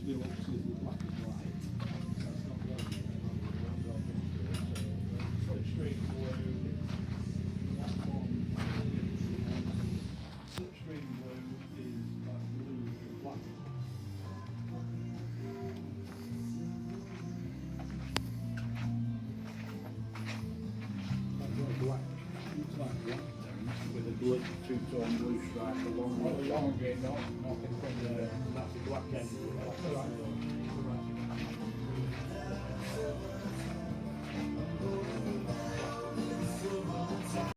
deluxe is the black and white. That's not very Slipstream blue, that one. Slipstream blue is like blue with black. Black, looks like black with a blue two-tone blue stripe along Well, with the long game, not in front of the. that's the black end. That's all right.